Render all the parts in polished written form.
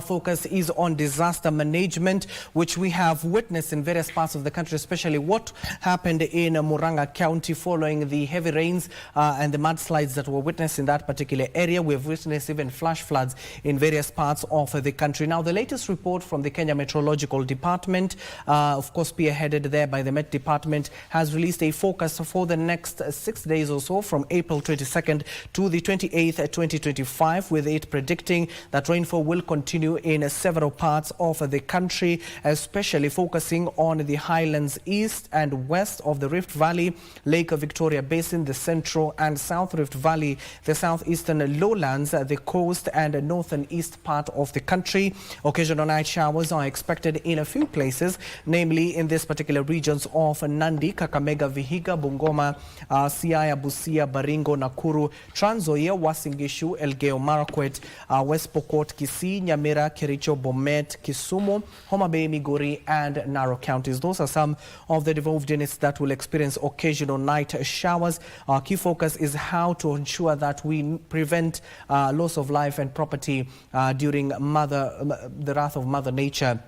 Focus is on disaster management, which we have witnessed in various parts of the country, especially what happened in Murang'a County following the heavy rains and the mudslides that were witnessed in that particular area. We have witnessed even flash floods in various parts of the country. Now, the latest report from the Kenya Meteorological Department, of course spearheaded there by the Met Department, has released a forecast for the next 6 days or so, from April 22nd to the 28th, 2025, with it predicting that rainfall will continue in several parts of the country, especially focusing on the highlands east and west of the Rift Valley, Lake Victoria Basin, the central and south Rift Valley, the southeastern lowlands, the coast and northern east part of the country. Occasional night showers are expected in a few places, namely in these particular regions of Nandi, Kakamega, Vihiga, Bungoma, Siaya, Busia, Baringo, Nakuru, Trans Nzoia, Uasin Gishu, Elgeyo Marakwet, West Pokot, Kisii, Nyamira, Kericho, Bomet, Kisumu, Homa Bay, Migori and Narok counties. Those are some of the devolved units that will experience occasional night showers. Our key focus is how to ensure that we prevent loss of life and property during the wrath of Mother Nature,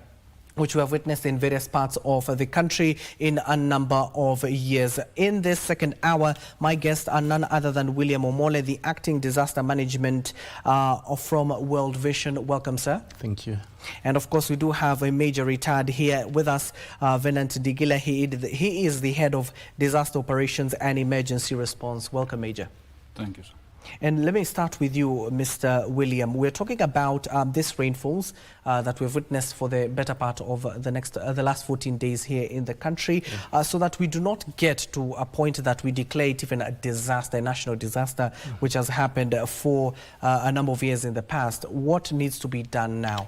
which we have witnessed in various parts of the country in a number of years. In this second hour, my guests are none other than William Omole, the Acting Disaster Management from World Vision. Welcome, sir. Thank you. And of course, we do have a major retired here with us, Venant Digila. He is the head of Disaster Operations and Emergency Response. Welcome, Major. Thank you, sir. And let me start with you, Mr. William. We're talking about these rainfalls that we've witnessed for the better part of the last 14 days here in the country, so that we do not get to a point that we declare it even a disaster, a national disaster, which has happened for a number of years in the past. What needs to be done now?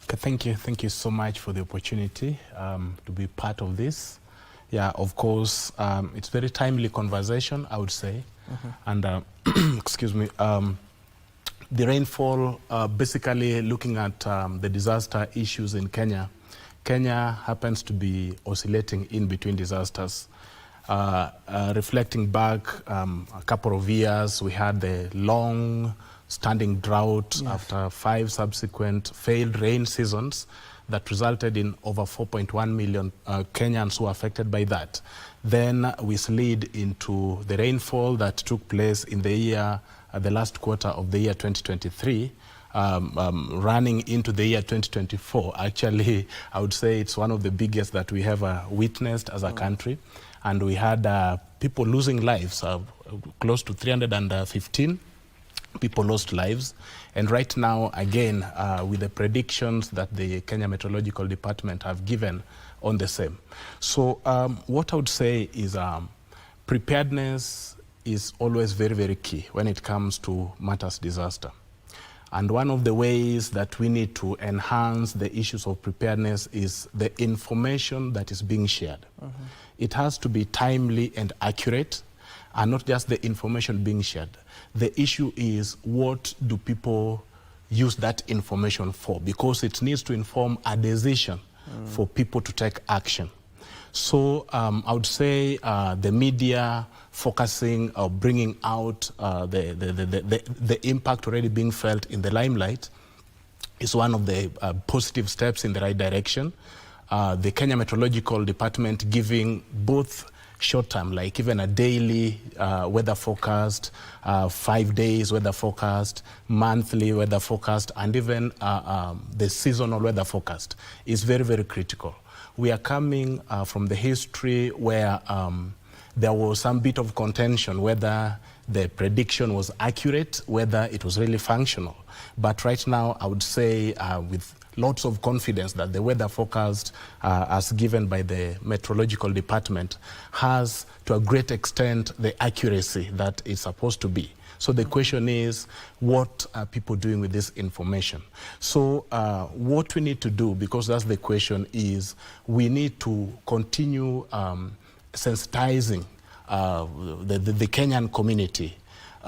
Okay, thank you. Thank you so much for the opportunity to be part of this. Yeah, of course, it's very timely conversation, I would say. And excuse me, the rainfall, basically looking at the disaster issues in Kenya. Kenya happens to be oscillating in between disasters. Reflecting back a couple of years, we had the long standing drought after 5 subsequent failed rain seasons that resulted in over 4.1 million Kenyans who were affected by that. Then we slid into the rainfall that took place in the last quarter of the year 2023, running into the year 2024. Actually, I would say it's one of the biggest that we have witnessed as a country. And we had people losing lives, close to 315 people lost lives. And right now, again, with the predictions that the Kenya Meteorological Department have given on the same. So what I would say is preparedness is always very, very key when it comes to matters disaster. And one of the ways that we need to enhance the issues of preparedness is the information that is being shared. It has to be timely and accurate, and not just the information being shared. The issue is, what do people use that information for? Because it needs to inform a decision for people to take action. So I would say the media focusing or bringing out the impact already being felt in the limelight is one of the positive steps in the right direction. The Kenya Meteorological Department giving both short-term, like even a daily weather forecast, 5 days weather forecast, monthly weather forecast, and even the seasonal weather forecast is very, very critical. We are coming from the history where there was some bit of contention whether the prediction was accurate, whether it was really functional. But right now, I would say with lots of confidence that the weather forecast as given by the Meteorological Department has, to a great extent, the accuracy that it's supposed to be. So the question is, what are people doing with this information? So what we need to do, because that's the question, is we need to continue sensitizing the Kenyan community,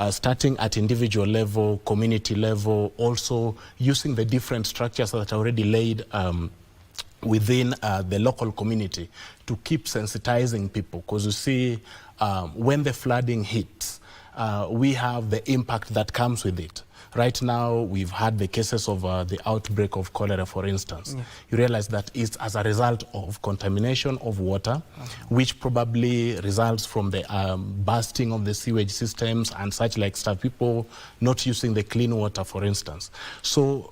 starting at individual level, community level, also using the different structures that are already laid within the local community to keep sensitizing people. Because you see, when the flooding hits, we have the impact that comes with it. Right now, we've had the cases of the outbreak of cholera, for instance. Yes. You realize that it's as a result of contamination of water, which probably results from the bursting of the sewage systems and such like stuff. People not using the clean water, for instance. So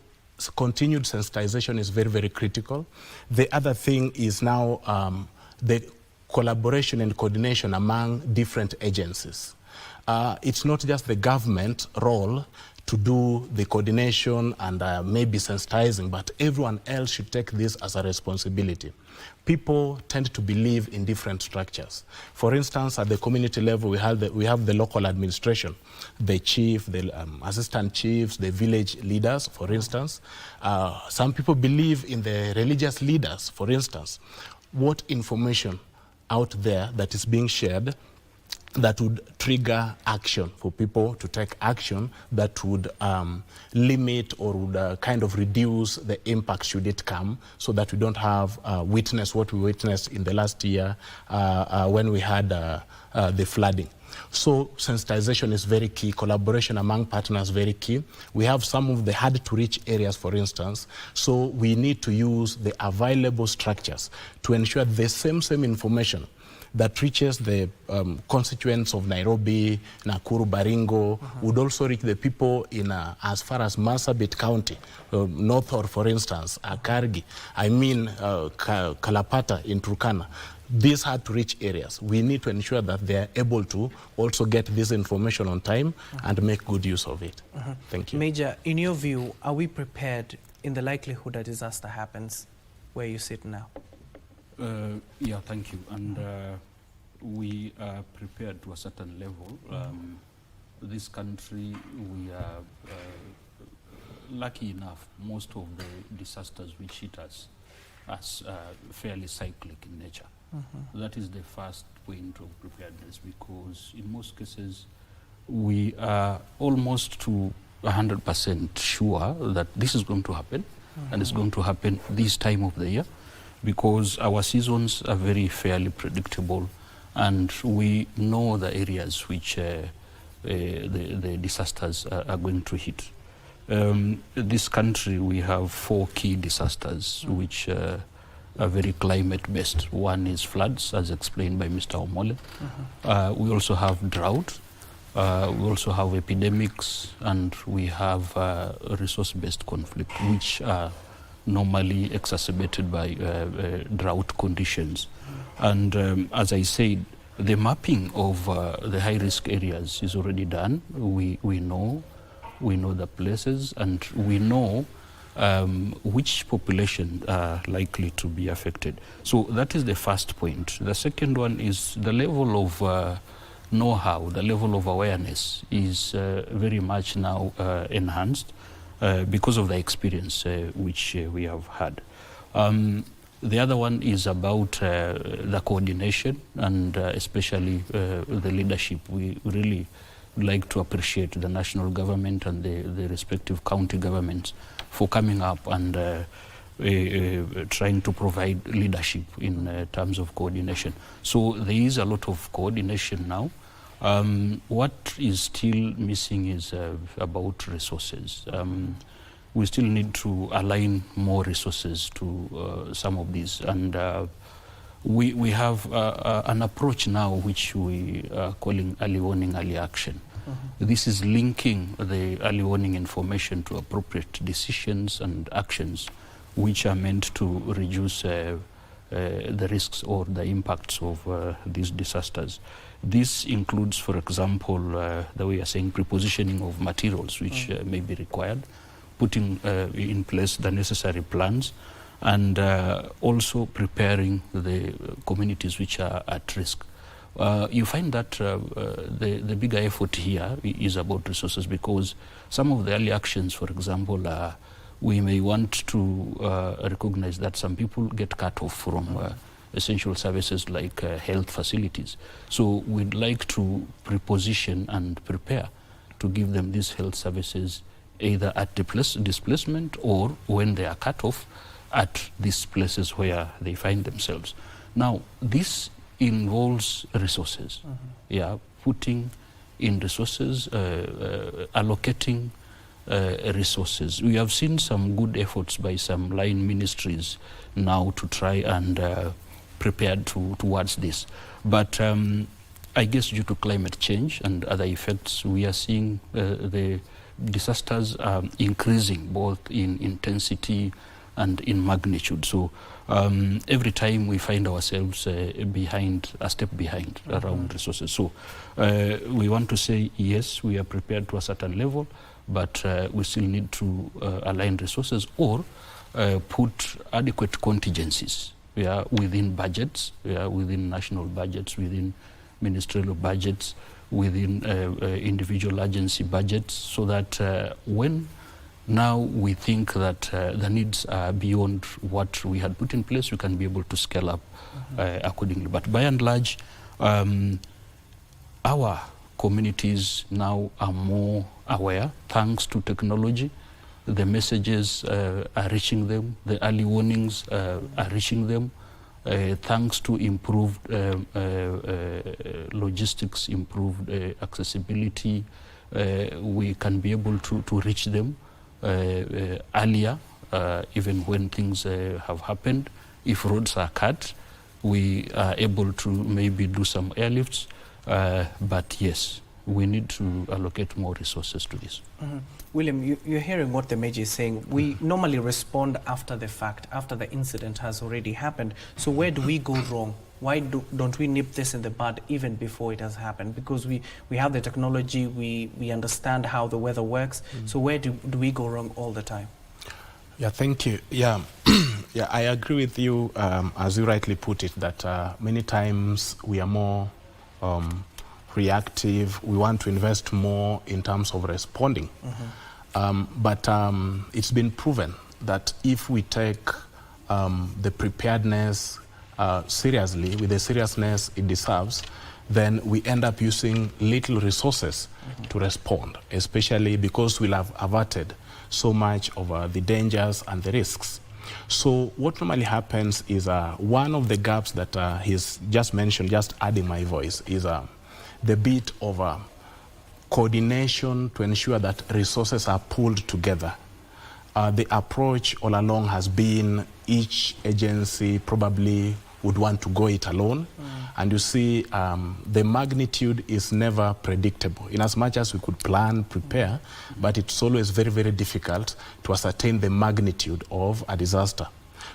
continued sensitization is very, very critical. The other thing is now the collaboration and coordination among different agencies. It's not just the government role to do the coordination and maybe sensitizing, but everyone else should take this as a responsibility. People tend to believe in different structures. For instance, at the community level, we have the local administration, the chief, the assistant chiefs, the village leaders, for instance. Some people believe in the religious leaders, for instance. What information out there that is being shared that would trigger action for people to take action that would limit or would kind of reduce the impact should it come, so that we don't have witness what we witnessed in the last year when we had the flooding. So sensitization is very key. Collaboration among partners very key. We have some of the hard to reach areas, for instance, so we need to use the available structures to ensure the same information that reaches the constituents of Nairobi, Nakuru, Baringo, would also reach the people in as far as Marsabit County, North, or for instance, Kargi, Kalapata in Turkana. These hard to reach areas, we need to ensure that they are able to also get this information on time and make good use of it. Thank you. Major, in your view, are we prepared in the likelihood a disaster happens where you sit now? Yeah, thank you. And we are prepared to a certain level. This country, we are lucky enough, most of the disasters which hit us as fairly cyclic in nature. That is the first point of preparedness, because in most cases, we are almost to 100% sure that this is going to happen, and it's going to happen this time of the year, because our seasons are very fairly predictable, and we know the areas which the disasters are going to hit. This country, we have 4 key disasters which are very climate-based. One is floods, as explained by Mr. Omole. We also have drought. We also have epidemics, and we have resource-based conflict, which are normally exacerbated by drought conditions. And as I said, the mapping of the high-risk areas is already done. We know the places, and we know which population are likely to be affected. So that is the first point. The second one is the level of know-how, the level of awareness is very much now enhanced because of the experience which we have had. The other one is about the coordination, and especially the leadership. We really like to appreciate the national government and the respective county governments for coming up and trying to provide leadership in terms of coordination. So there is a lot of coordination now. What is still missing is about resources. We still need to align more resources to some of these, and we have an approach now which we are calling early warning, early action. This is linking the early warning information to appropriate decisions and actions which are meant to reduce the risks or the impacts of these disasters. This includes, for example, the way you're saying, prepositioning of materials which may be required, putting in place the necessary plans, and also preparing the communities which are at risk. You find that the bigger effort here is about resources, because some of the early actions, for example, we may want to recognize that some people get cut off from essential services like health facilities. So we'd like to preposition and prepare to give them these health services either at displacement or when they are cut off at these places where they find themselves. Now, this involves resources. Yeah, putting in resources, allocating resources. We have seen some good efforts by some line ministries now to try and prepare towards this. But I guess due to climate change and other effects, we are seeing the disasters increasing both in intensity and in magnitude. So every time we find ourselves a step behind around resources. So we want to say, yes, we are prepared to a certain level, but we still need to align resources or put adequate contingencies within budgets, within national budgets, within ministerial budgets, within individual agency budgets, so that when now we think that the needs are beyond what we had put in place, we can be able to scale up accordingly. But by and large, our communities now are more aware, thanks to technology. The messages are reaching them, the early warnings are reaching them. Thanks to improved logistics, improved accessibility, we can be able to reach them earlier, even when things have happened. If roads are cut, we are able to maybe do some airlifts, but yes, we need to allocate more resources to this. William, you're hearing what the Major is saying. We normally respond after the fact, after the incident has already happened. So where do we go wrong? Why don't we nip this in the bud even before it has happened? Because we have the technology, we understand how the weather works. So where do we go wrong all the time? Yeah, thank you. Yeah, yeah, I agree with you, as you rightly put it, that many times we are more reactive. We want to invest more in terms of responding. But it's been proven that if we take the preparedness seriously, with the seriousness it deserves, then we end up using little resources to respond, especially because we'll have averted so much of the dangers and the risks. So what normally happens is one of the gaps that he's just mentioned, just adding my voice, is the bit of coordination to ensure that resources are pulled together. The approach all along has been each agency probably would want to go it alone. And you see, the magnitude is never predictable. In as much as we could plan, prepare, but it's always very, very difficult to ascertain the magnitude of a disaster.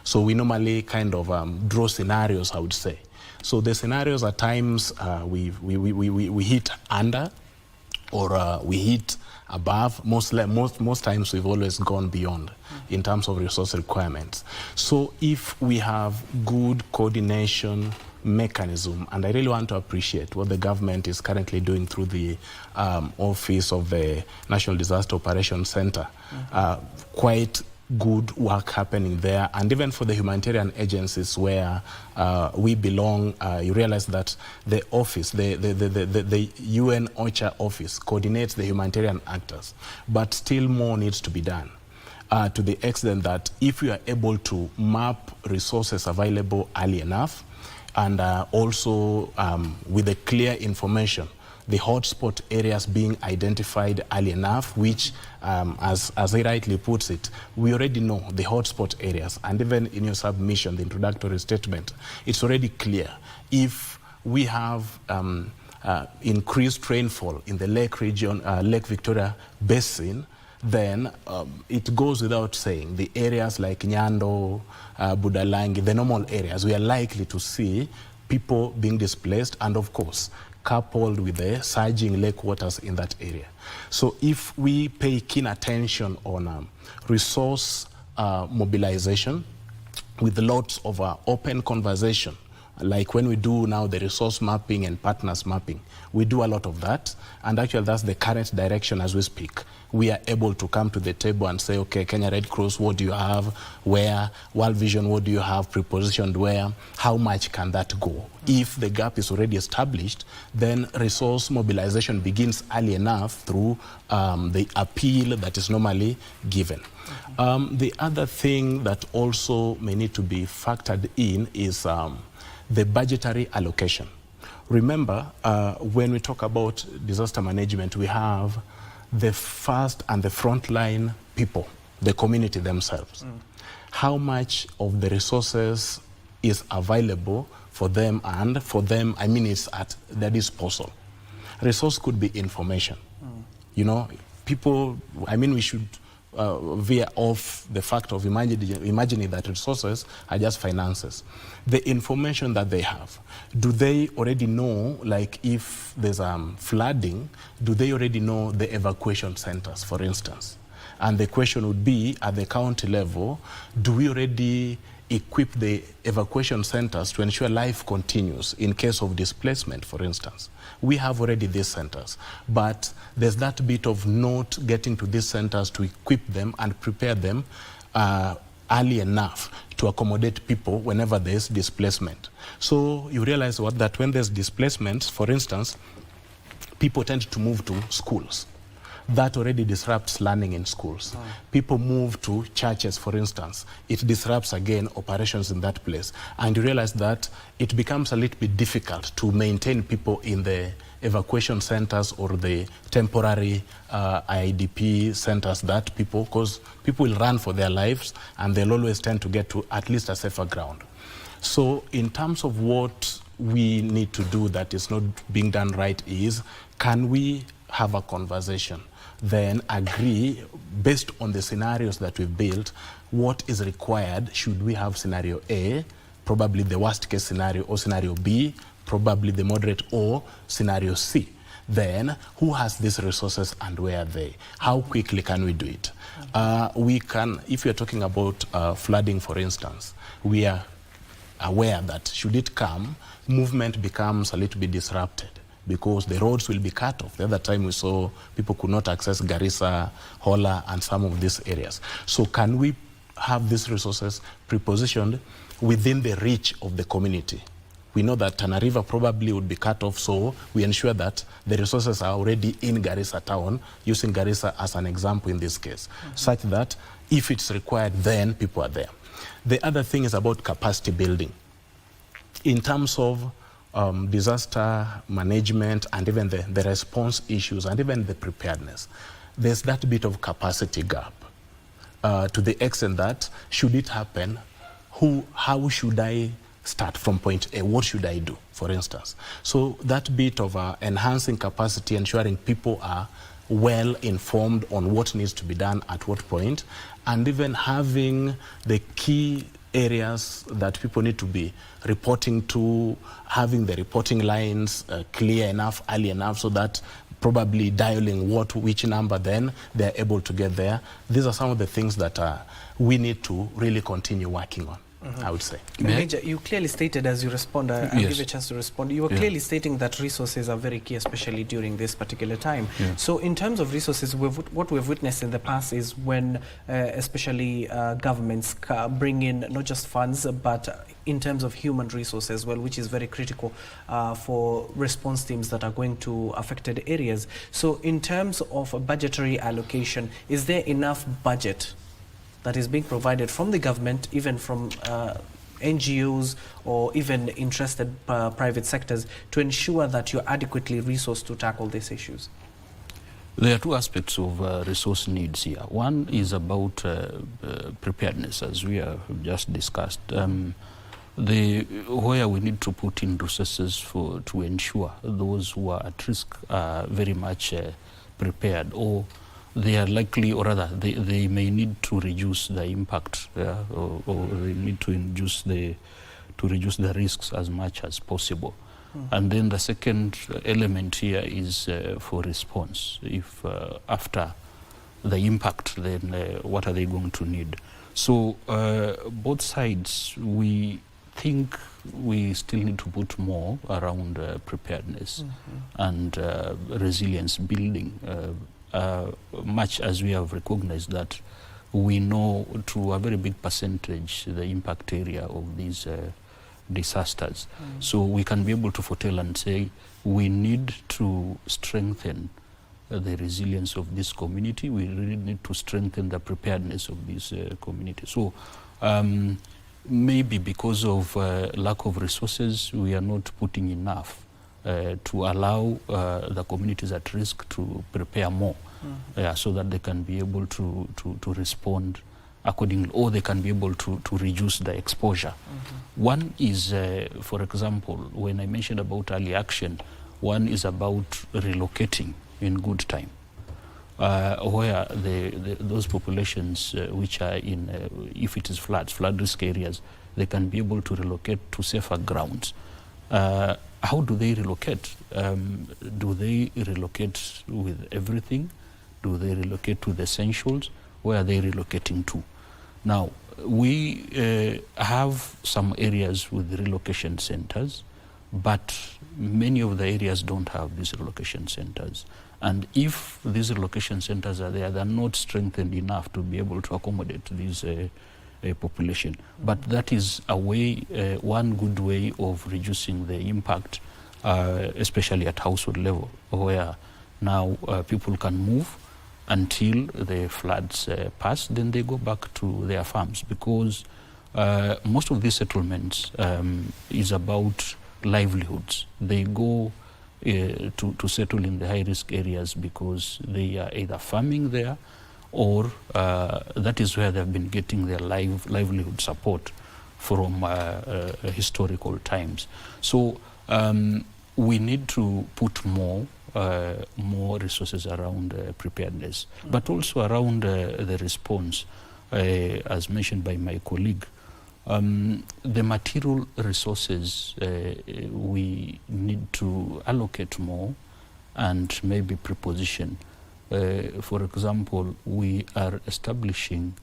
So we normally kind of draw scenarios, I would say. So the scenarios at times we hit under or we hit above. Most times we've always gone beyond in terms of resource requirements. So if we have good coordination mechanism, and I really want to appreciate what the government is currently doing through the Office of the National Disaster Operations Center, quite good work happening there. And even for the humanitarian agencies where we belong, you realize that the office, the UN OCHA office coordinates the humanitarian actors, but still more needs to be done. To the extent that if we are able to map resources available early enough, and also with the clear information, the hotspot areas being identified early enough, which, as he rightly puts it, we already know the hotspot areas. And even in your submission, the introductory statement, it's already clear. If we have increased rainfall in the Lake region, Lake Victoria Basin, then it goes without saying, the areas like Nyando, Budalangi, the normal areas, we are likely to see people being displaced, and of course, coupled with the surging lake waters in that area. So if we pay keen attention on resource mobilization with lots of open conversation, like when we do now the resource mapping and partners mapping, we do a lot of that, and actually that's the current direction as we speak. We are able to come to the table and say, okay, Kenya Red Cross, what do you have, where? World Vision, what do you have, prepositioned where? How much can that go? If the gap is already established, then resource mobilization begins early enough through the appeal that is normally given. The other thing that also may need to be factored in is the budgetary allocation. Remember, when we talk about disaster management, we have the first and the frontline people, the community themselves. How much of the resources is available for them, and for them, I mean, it's at their disposal. Resource could be information. You know, people, I mean, we should veer off the fact of imagining that resources are just finances. The information that they have, do they already know, like if there's flooding, do they already know the evacuation centers, for instance? And the question would be, at the county level, do we already equip the evacuation centers to ensure life continues in case of displacement, for instance? We have already these centers, but there's that bit of not getting to these centers to equip them and prepare them early enough to accommodate people whenever there's displacement. So you realize that when there's displacement, for instance, people tend to move to schools. That already disrupts learning in schools. People move to churches, for instance. It disrupts, again, operations in that place. And you realize that it becomes a little bit difficult to maintain people in the evacuation centers or the temporary IDP centers that people, because people will run for their lives and they'll always tend to get to at least a safer ground. So in terms of what we need to do that is not being done right is, can we have a conversation, then agree based on the scenarios that we've built, what is required? Should we have scenario A, probably the worst case scenario, or scenario B, probably the moderate, or scenario C? Then who has these resources and where are they? How quickly can we do it? We can, if you're talking about flooding, for instance, we are aware that should it come, movement becomes a little bit disrupted, because the roads will be cut off. The other time we saw people could not access Garissa, Hola, and some of these areas. So can we have these resources prepositioned within the reach of the community? We know that Tana River probably would be cut off, so we ensure that the resources are already in Garissa town, using Garissa as an example in this case, such that if it's required, then people are there. The other thing is about capacity building. In terms of disaster management and even the response issues and even the preparedness, there's that bit of capacity gap to the extent that should it happen, how should I start from point A? What should I do, for instance? So that bit of enhancing capacity, ensuring people are well informed on what needs to be done at what point, and even having the key areas that people need to be reporting to, having the reporting lines clear enough, early enough, so that probably dialing which number, then they're able to get there. These are some of the things that we need to really continue working on. I would say. Major, you clearly stated, as you respond, I'll give you a chance to respond. You were clearly stating that resources are very key, especially during this particular time. So in terms of resources, what we've witnessed in the past is when especially governments bring in not just funds, but in terms of human resources as well, which is very critical for response teams that are going to affected areas. So in terms of a budgetary allocation, is there enough budget that is being provided from the government, even from NGOs or even interested private sectors, to ensure that you're adequately resourced to tackle these issues? There are two aspects of resource needs here. One is about preparedness, as we have just discussed. Where we need to put in resources to ensure those who are at risk are very much prepared, or they are likely, or rather, they may need to reduce the impact, or they need to reduce the risks as much as possible. And then the second element here is for response. If after the impact, then what are they going to need? So both sides, we think we still need to put more around preparedness and resilience building. Much as we have recognized that we know to a very big percentage the impact area of these disasters. So we can be able to foretell and say we need to strengthen the resilience of this community. We really need to strengthen the preparedness of this community. So maybe because of lack of resources, we are not putting enough to allow the communities at risk to prepare more. so that they can be able to respond accordingly, or they can be able to reduce the exposure. One is, for example, when I mentioned about early action, one is about relocating in good time, where those populations which are in, if it is flood risk areas, they can be able to relocate to safer grounds. How do they relocate? Do they relocate with everything? Do they relocate with essentials? Where are they relocating to? Now, we have some areas with relocation centers, but many of the areas don't have these relocation centers. And if these relocation centers are there, they're not strengthened enough to be able to accommodate these population. But that is a way, one good way of reducing the impact, especially at household level, where now people can move until the floods pass, then they go back to their farms, because most of these settlements is about livelihoods. They go to settle in the high-risk areas because they are either farming there, or that is where they've been getting their livelihood support from historical times. So we need to put more resources around preparedness, but also around the response, as mentioned by my colleague. The material resources we need to allocate more and maybe preposition. For example, we are establishing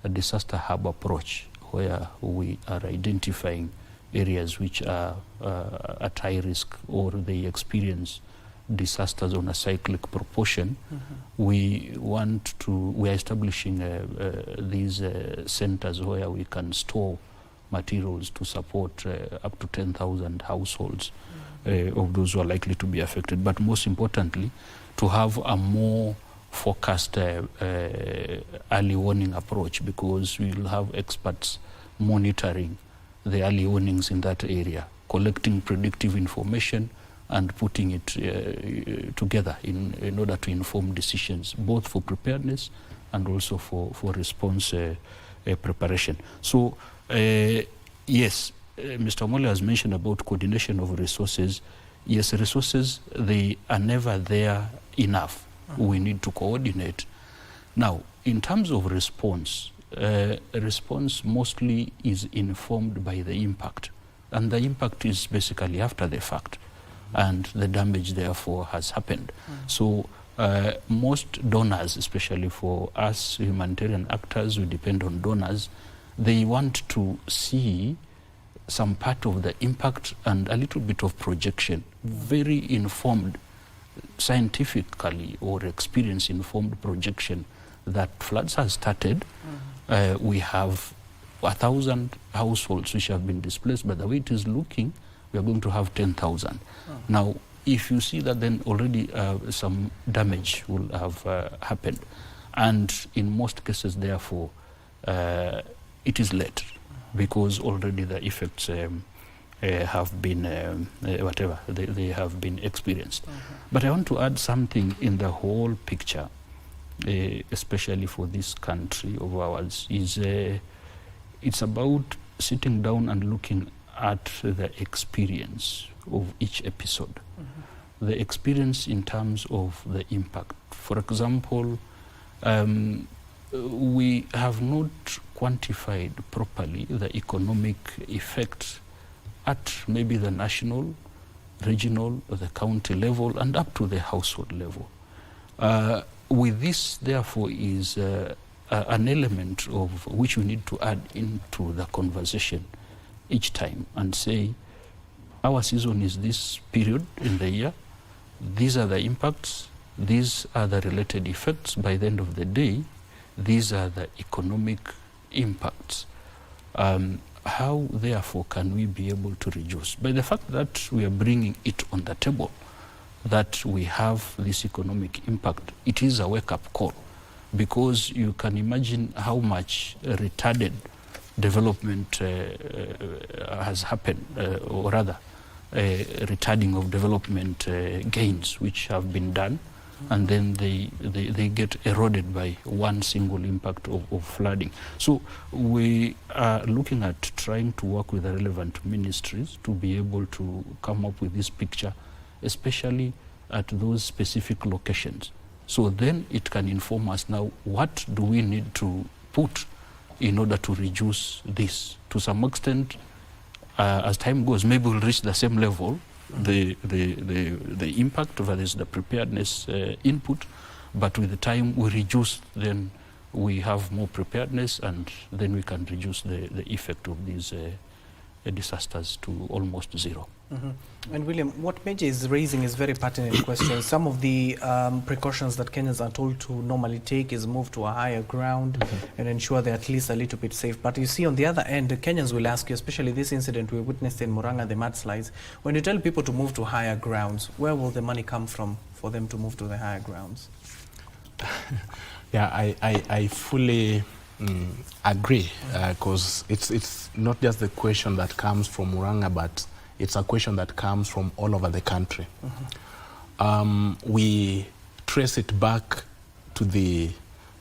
a disaster hub approach, where we are identifying areas which are at high risk, or they experience disasters on a cyclic proportion. We are establishing these centers where we can store materials to support up to 10,000 households of those who are likely to be affected. But most importantly, to have a more focused early warning approach, because we will have experts monitoring the early warnings in that area, collecting predictive information and putting it together in order to inform decisions, both for preparedness and also for response preparation. So, yes, Mr. Omole has mentioned about coordination of resources. Yes, resources, they are never there enough. We need to coordinate. Now, in terms of response, response mostly is informed by the impact. And the impact is basically after the fact. And the damage, therefore, has happened. So most donors, especially for us humanitarian actors who depend on donors, they want to see some part of the impact and a little bit of projection, very informed, scientifically or experience-informed projection that floods have started. We have 1,000 households which have been displaced, but the way it is looking, we are going to have 10,000. Now, if you see that, then already some damage will have happened. And in most cases, therefore, it is late, because already the effects have been, whatever, they have been experienced. But I want to add something in the whole picture, especially for this country of ours, is it's about sitting down and looking at the experience of each episode. The experience in terms of the impact. For example, we have not quantified properly the economic effect at maybe the national, regional, or the county level, and up to the household level. With this, therefore, is an element of which we need to add into the conversation each time and say, our season is this period in the year, these are the impacts, these are the related effects. By the end of the day, these are the economic impacts. How, therefore, can we be able to reduce? By the fact that we are bringing it on the table, that we have this economic impact, it is a wake-up call, because you can imagine how much retarded development has happened, or rather, retarding of development gains which have been done and then they get eroded by one single impact of flooding. So we are looking at trying to work with the relevant ministries to be able to come up with this picture, especially at those specific locations. So then it can inform us now, what do we need to put in order to reduce this? To some extent, as time goes, maybe we'll reach the same level, the impact versus the preparedness input, but with the time we reduce, then we have more preparedness, and then we can reduce the effect of these disasters to almost zero. And William, what Major is raising is very pertinent question. Some of the precautions that Kenyans are told to normally take is move to a higher ground and ensure they're at least a little bit safe. But you see, on the other end, Kenyans will ask you, especially this incident we witnessed in Murang'a, the mudslides, when you tell people to move to higher grounds, where will the money come from for them to move to the higher grounds? Yeah, I fully agree, because it's not just the question that comes from Murang'a, but it's a question that comes from all over the country. We trace it back to the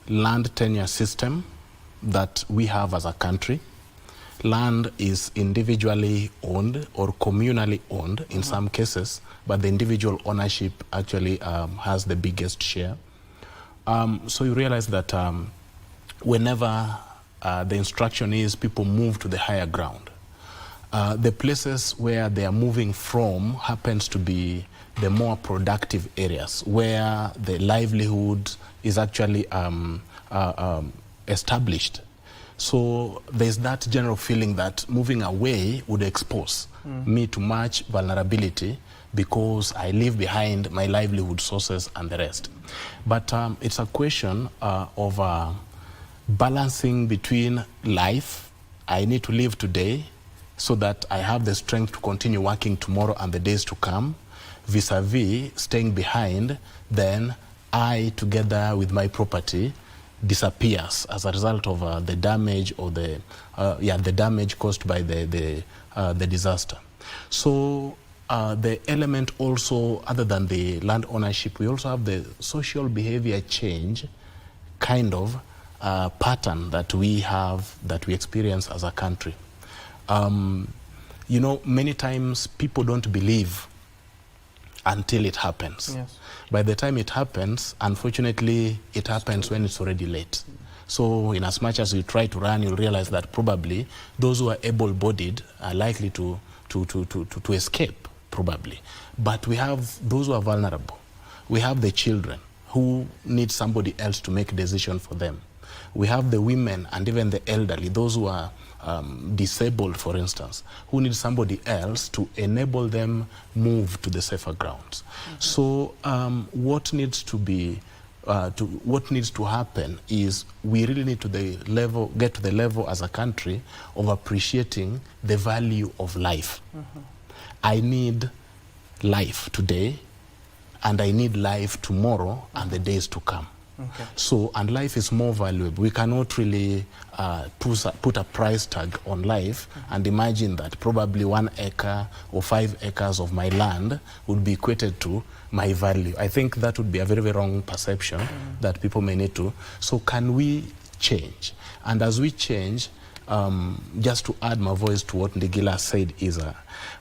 land tenure system that we have as a country. Land is individually owned or communally owned in some cases, but the individual ownership actually has the biggest share. So you realize that whenever the instruction is people move to the higher ground, the places where they are moving from happens to be the more productive areas where the livelihood is actually established. So there's that general feeling that moving away would expose me to much vulnerability because I leave behind my livelihood sources and the rest. But it's a question of balancing between life. I need to live today so that I have the strength to continue working tomorrow and the days to come, vis-a-vis staying behind, then I, together with my property, disappears as a result of the damage or the damage caused by the disaster. So the element also, other than the land ownership, we also have the social behavior change kind of pattern that we have, that we experience as a country. You know, many times people don't believe until it happens. Yes. By the time it happens, unfortunately, it happens when it's already late. So in as much as you try to run, you'll realize that probably those who are able-bodied are likely to escape, probably. But we have those who are vulnerable. We have the children who need somebody else to make a decision for them. We have the women and even the elderly, those who are disabled, for instance, who need somebody else to enable them move to the safer grounds. So what needs to be, what needs to happen is we really need to get to the level as a country of appreciating the value of life. I need life today, and I need life tomorrow and the days to come. Okay. So, and life is more valuable. We cannot really put a price tag on life and imagine that probably 1 acre or 5 acres of my land would be equated to my value. I think that would be a very, very wrong perception that people may need to. So can we change? And as we change, just to add my voice to what Ndigila said, is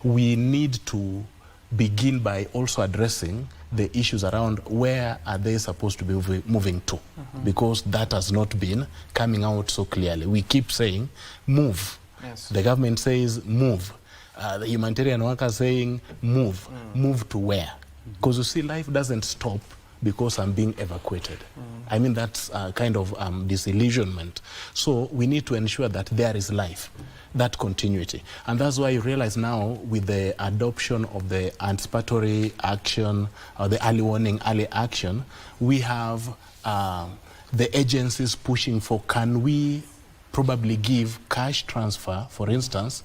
we need to begin by also addressing the issues around where are they supposed to be moving to, because that has not been coming out so clearly. We keep saying move. Yes. The government says move. The humanitarian workers saying move. Move to where? Because you see, life doesn't stop because I'm being evacuated. I mean, that's kind of disillusionment. So we need to ensure that there is life, that continuity. And that's why you realize now, with the adoption of the anticipatory action, or the early warning, early action, we have the agencies pushing for, can we probably give cash transfer, for instance,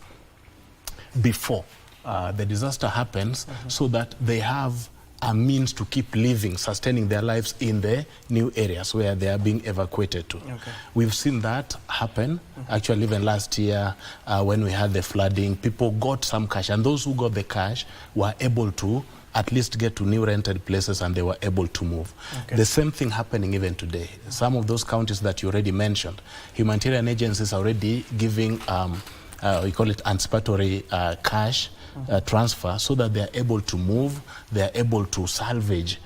before the disaster happens, so that they have a means to keep living, sustaining their lives in the new areas where they are being evacuated to. Okay. We've seen that happen. Actually, even last year when we had the flooding, people got some cash, and those who got the cash were able to at least get to new rented places, and they were able to move. Okay. The same thing happening even today. Some of those counties that you already mentioned, humanitarian agencies are already giving, we call it anticipatory cash transfer, so that they are able to move, they are able to salvage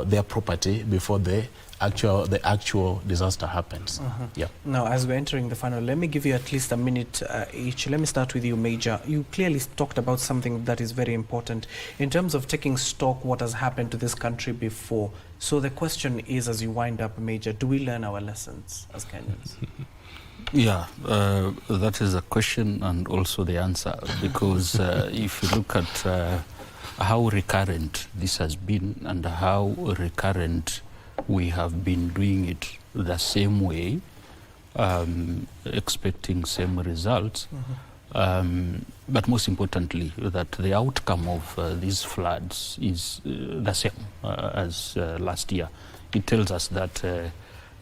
their property before the actual disaster happens. Yeah. Now, as we're entering the final, let me give you at least a minute each. Let me start with you, Major. You clearly talked about something that is very important in terms of taking stock what has happened to this country before. So the question is, as you wind up, Major, do we learn our lessons as Kenyans? Yeah, that is a question and also the answer, because if you look at how recurrent this has been and how recurrent we have been doing it the same way, expecting same results, but most importantly, that the outcome of these floods is the same as last year. It tells us that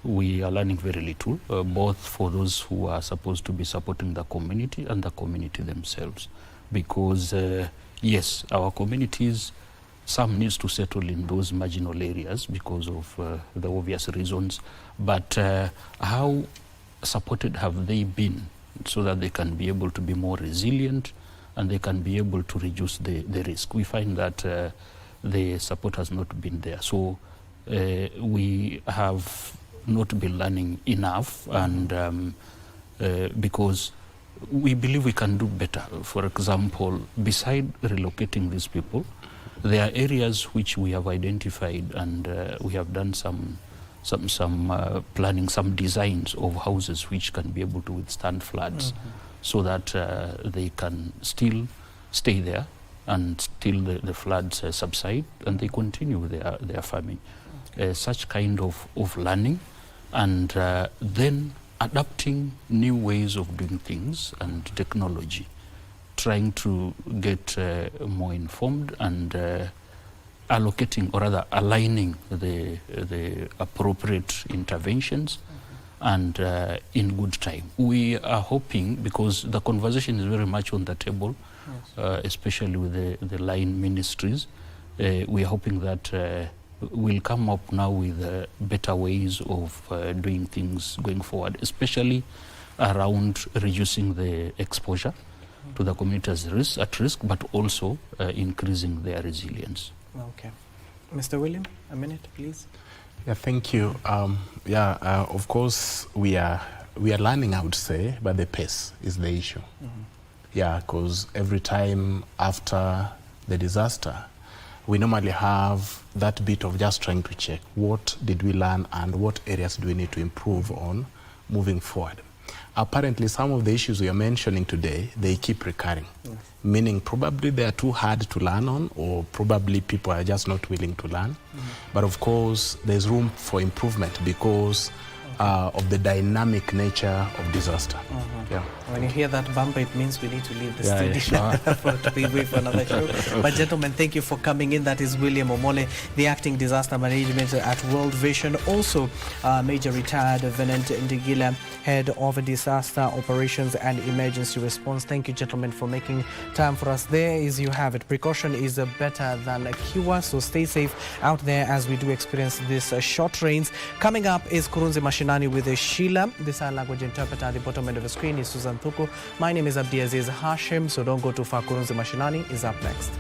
we are learning very little, both for those who are supposed to be supporting the community and the community themselves. Because, yes, our communities, some needs to settle in those marginal areas because of the obvious reasons. But how supported have they been so that they can be able to be more resilient and they can be able to reduce the risk? We find that the support has not been there. So we have not been learning enough, and because we believe we can do better. For example, beside relocating these people, there are areas which we have identified, and we have done some planning, some designs of houses which can be able to withstand floods, so that they can still stay there and till the floods subside, and they continue their farming. Such kind of learning, and then adapting new ways of doing things and technology, trying to get more informed and allocating, or rather aligning the appropriate interventions and in good time. We are hoping, because the conversation is very much on the table, especially with the line ministries, we are hoping that we'll come up now with better ways of doing things going forward, especially around reducing the exposure to the communities at risk, but also increasing their resilience. Okay. Mr. William, a minute, please. Yeah, thank you. Of course, we are learning, I would say, but the pace is the issue. Yeah, because every time after the disaster, we normally have that bit of just trying to check what did we learn and what areas do we need to improve on moving forward. Apparently, some of the issues we are mentioning today, they keep recurring, meaning probably they are too hard to learn on, or probably people are just not willing to learn. But of course, there's room for improvement because of the dynamic nature of disaster. Yeah. When you hear that bumper, it means we need to leave the studio to be with for another show. But gentlemen, thank you for coming in. That is William Omole, the Acting Disaster Management at World Vision. Also, Major Retired Venant Ndigila, Head of Disaster Operations and Emergency Response. Thank you, gentlemen, for making time for us. There is, you have it. Precaution is better than a cure, so stay safe out there as we do experience this short rains. Coming up is Kurunzi Mashinani with Sheila, the sign language interpreter. At the bottom end of the screen is Susan Thuku. My name is Abdiaziz Hashim, so don't go too far. Kurunzi Mashinani is up next.